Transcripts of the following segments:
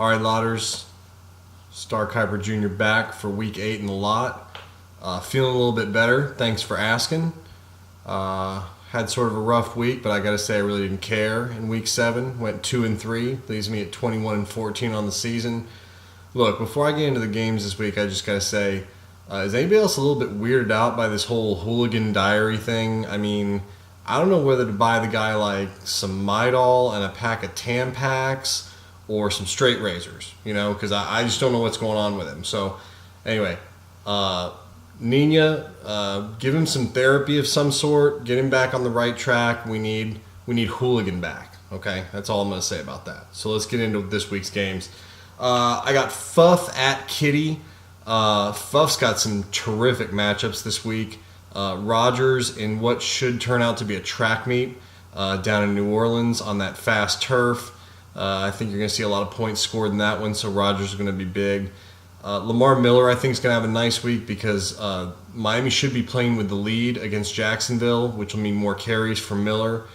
All right, Lotters. Star Kiper Jr. back for week 8 in the lot. Feeling a little bit better. Thanks for asking. Had sort of a rough week, but I got to say I really didn't care in week 7. Went 2-3. Leaves me at 21-14 on the season. Look, before I get into the games this week, I just got to say, is anybody else a little bit weirded out by this whole hooligan diary thing? I mean, I don't know whether to buy the guy like some Midol and a pack of Tampax or some straight razors, because I just don't know what's going on with him. So, anyway, Nina, give him some therapy of some sort. Get him back on the right track. We need hooligan back. Okay, that's all I'm going to say about that. So let's get into this week's games. I got Fuff at Kitty. Fuff's got some terrific matchups this week. Rogers in what should turn out to be a track meet down in New Orleans on that fast turf. I think you're going to see a lot of points scored in that one, so Rogers is going to be big. Lamar Miller, I think, is going to have a nice week because Miami should be playing with the lead against Jacksonville, which will mean more carries for Miller,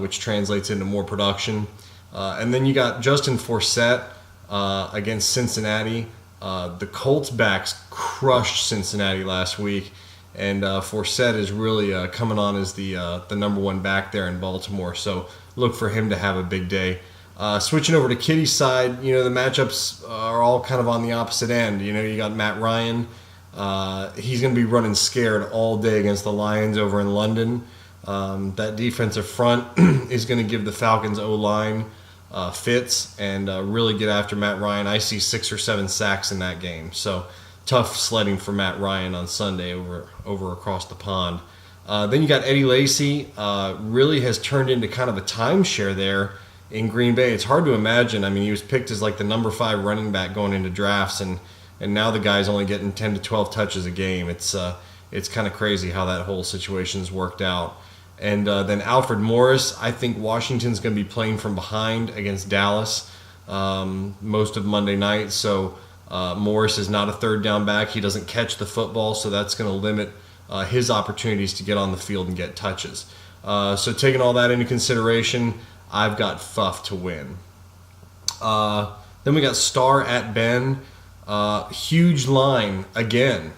which translates into more production. And then you got Justin Forsett against Cincinnati. The Colts backs crushed Cincinnati last week, and Forsett is really coming on as the number one back there in Baltimore. So look for him to have a big day. Switching over to Kitty's side, the matchups are all kind of on the opposite end. You got Matt Ryan. He's going to be running scared all day against the Lions over in London. That defensive front is going to give the Falcons O-line fits and really get after Matt Ryan. I see 6 or 7 sacks in that game. So tough sledding for Matt Ryan on Sunday over across the pond. Then you got Eddie Lacy. Really has turned into kind of a timeshare there in Green Bay. It's hard to imagine. I mean, he was picked as like the number 5 running back going into drafts, and now the guy's only getting 10 to 12 touches a game. It's kind of crazy how that whole situation's worked out. And then Alfred Morris, I think Washington's going to be playing from behind against Dallas most of Monday night. So Morris is not a third down back. He doesn't catch the football, so that's going to limit his opportunities to get on the field and get touches. So taking all that into consideration, I've got Fuff to win. Then we got Star at Ben. Huge line again,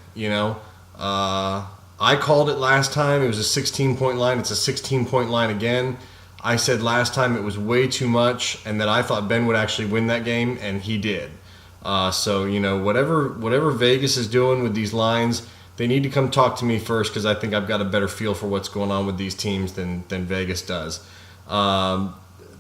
I called it last time. It was a 16-point line. It's a 16-point line again. I said last time it was way too much and that I thought Ben would actually win that game, and he did. So, whatever Vegas is doing with these lines, they need to come talk to me first because I think I've got a better feel for what's going on with these teams than Vegas does.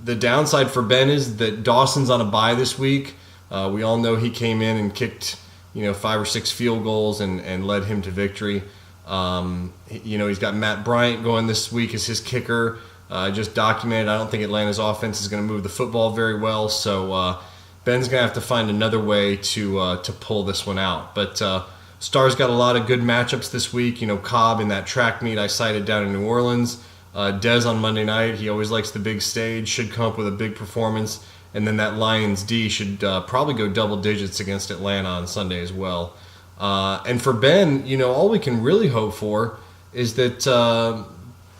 The downside for Ben is that Dawson's on a bye this week. We all know he came in and kicked, 5 or 6 field goals and led him to victory. He's got Matt Bryant going this week as his kicker. Just documented. I don't think Atlanta's offense is going to move the football very well. So Ben's going to have to find another way to pull this one out. But Star's got a lot of good matchups this week. Cobb in that track meet I cited down in New Orleans. Dez on Monday night, he always likes the big stage, should come up with a big performance. And then that Lions D should probably go double digits against Atlanta on Sunday as well. And for Ben, all we can really hope for is that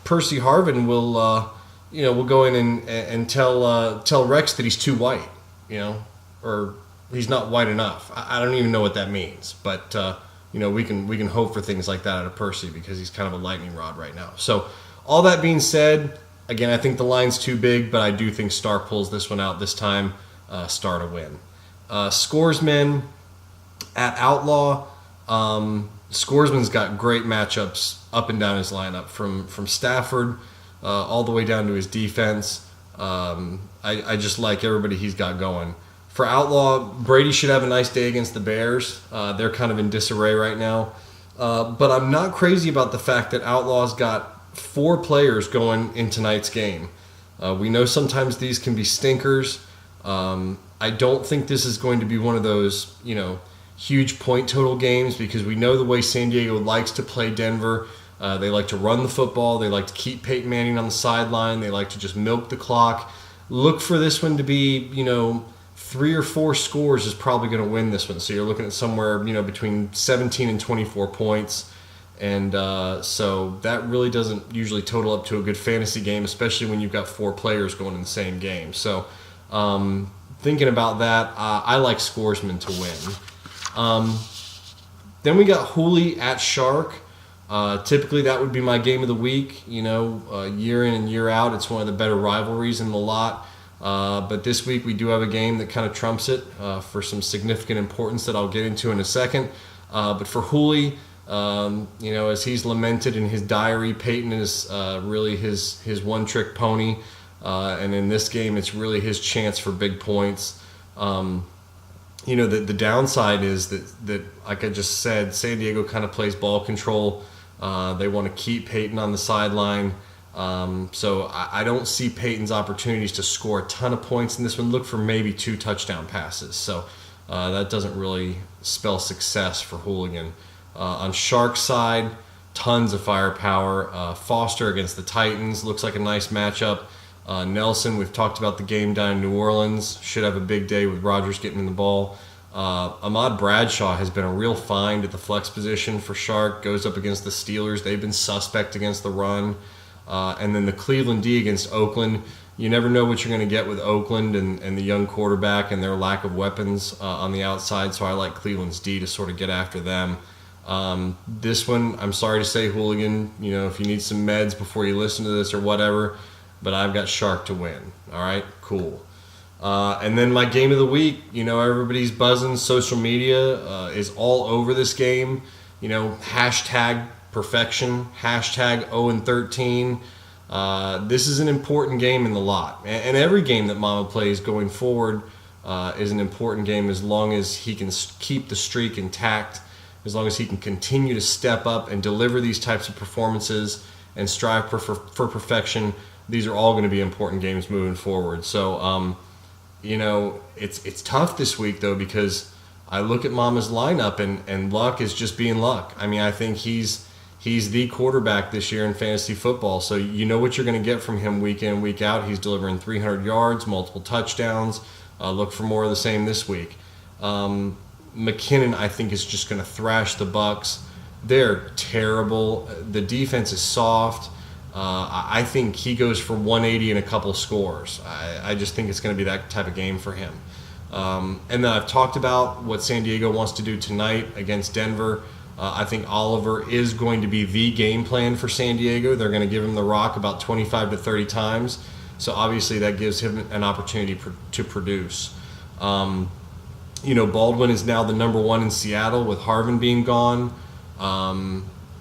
Percy Harvin will go in and tell Rex that he's too white, or he's not white enough. I don't even know what that means, but we can hope for things like that out of Percy because he's kind of a lightning rod right now. So. All that being said, again, I think the line's too big, but I do think Star pulls this one out this time. Star to win. Scoresman at Outlaw. Scoresman's got great matchups up and down his lineup, from Stafford all the way down to his defense. I just like everybody he's got going. For Outlaw, Brady should have a nice day against the Bears. They're kind of in disarray right now. But I'm not crazy about the fact that Outlaw's got 4 players going in tonight's game. We know sometimes these can be stinkers. I don't think this is going to be one of those, huge point total games because we know the way San Diego likes to play Denver. They like to run the football. They like to keep Peyton Manning on the sideline. They like to just milk the clock. Look for this one to be, 3 or 4 scores is probably going to win this one. So you're looking at somewhere, between 17 and 24 points. And so that really doesn't usually total up to a good fantasy game, especially when you've got 4 players going in the same game. So thinking about that, I like Scoresman to win. Then we got Hooley at Shark. Typically, that would be my game of the week. Year in and year out, it's one of the better rivalries in the lot. But this week, we do have a game that kind of trumps it for some significant importance that I'll get into in a second. But for Hooley, as he's lamented in his diary, Peyton is really his one-trick pony. And in this game, it's really his chance for big points. The downside is that, like I just said, San Diego kind of plays ball control. They want to keep Peyton on the sideline. So I don't see Peyton's opportunities to score a ton of points in this one. Look for maybe 2 touchdown passes. So that doesn't really spell success for Hooligan. On Shark's side, tons of firepower. Foster against the Titans looks like a nice matchup. Nelson, we've talked about the game down in New Orleans, should have a big day with Rodgers getting in the ball. Ahmad Bradshaw has been a real find at the flex position for Shark, goes up against the Steelers. They've been suspect against the run. And then the Cleveland D against Oakland. You never know what you're going to get with Oakland and the young quarterback and their lack of weapons on the outside, so I like Cleveland's D to sort of get after them. This one, I'm sorry to say, Hooligan, if you need some meds before you listen to this or whatever, but I've got Shark to win. All right, cool. And then my game of the week, everybody's buzzing. Social media is all over this game. Hashtag perfection, hashtag 0-13. This is an important game in the lot. And every game that Mama plays going forward is an important game as long as he can keep the streak intact, as long as he can continue to step up and deliver these types of performances and strive for perfection. These are all going to be important games moving forward. So, it's tough this week, though, because I look at Mama's lineup and Luck is just being Luck. I mean, I think he's the quarterback this year in fantasy football. So you know what you're going to get from him week in, week out. He's delivering 300 yards, multiple touchdowns. Look for more of the same this week. McKinnon, I think, is just going to thrash the Bucs. They're terrible. The defense is soft. I think he goes for 180 and a couple scores. I just think it's going to be that type of game for him. And then I've talked about what San Diego wants to do tonight against Denver. I think Oliver is going to be the game plan for San Diego. They're going to give him the rock about 25 to 30 times. So obviously that gives him an opportunity to produce. Baldwin is now the number 1 in Seattle with Harvin being gone.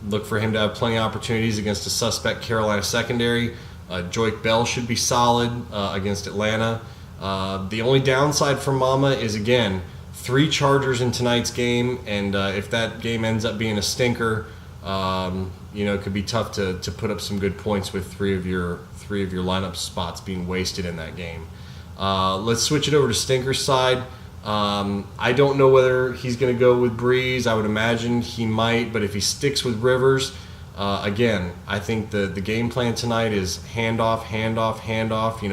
Look for him to have plenty of opportunities against a suspect Carolina secondary. Joique Bell should be solid against Atlanta. The only downside for Mama is, again, 3 Chargers in tonight's game, and if that game ends up being a stinker, it could be tough to put up some good points with three of your lineup spots being wasted in that game. Let's switch it over to Stinker's side. I don't know whether he's going to go with Breeze. I would imagine he might, but if he sticks with Rivers, again, I think the game plan tonight is handoff,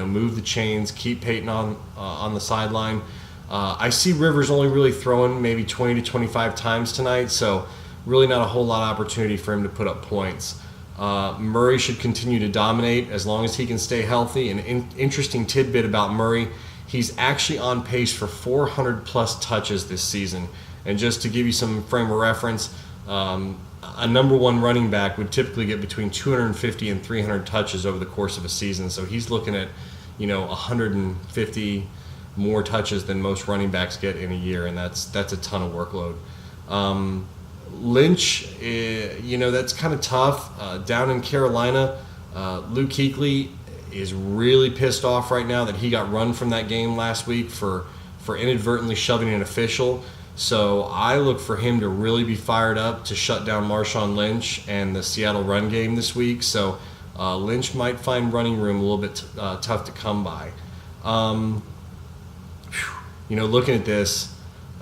move the chains, keep Peyton on the sideline. I see Rivers only really throwing maybe 20 to 25 times tonight, so really not a whole lot of opportunity for him to put up points. Murray should continue to dominate as long as he can stay healthy. An interesting tidbit about Murray, he's actually on pace for 400-plus touches this season. And just to give you some frame of reference, a number 1 running back would typically get between 250 and 300 touches over the course of a season. So he's looking at, 150 more touches than most running backs get in a year, and that's a ton of workload. Lynch, that's kind of tough. Down in Carolina, Luke Kuechly is really pissed off right now that he got run from that game last week for inadvertently shoving an official. So I look for him to really be fired up to shut down Marshawn Lynch and the Seattle run game this week. So Lynch might find running room a little bit tough to come by. Looking at this,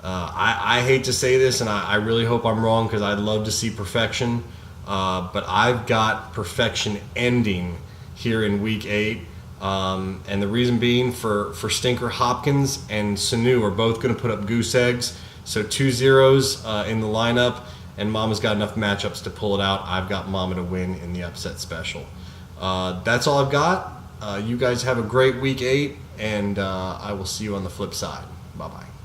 I hate to say this, and I really hope I'm wrong because I'd love to see perfection. But I've got perfection ending here in Week 8. And the reason being for Stinker, Hopkins and Sanu are both going to put up goose eggs. So 2 zeros in the lineup, and Mama's got enough matchups to pull it out. I've got Mama to win in the upset special. That's all I've got. You guys have a great Week 8, and I will see you on the flip side. Bye-bye.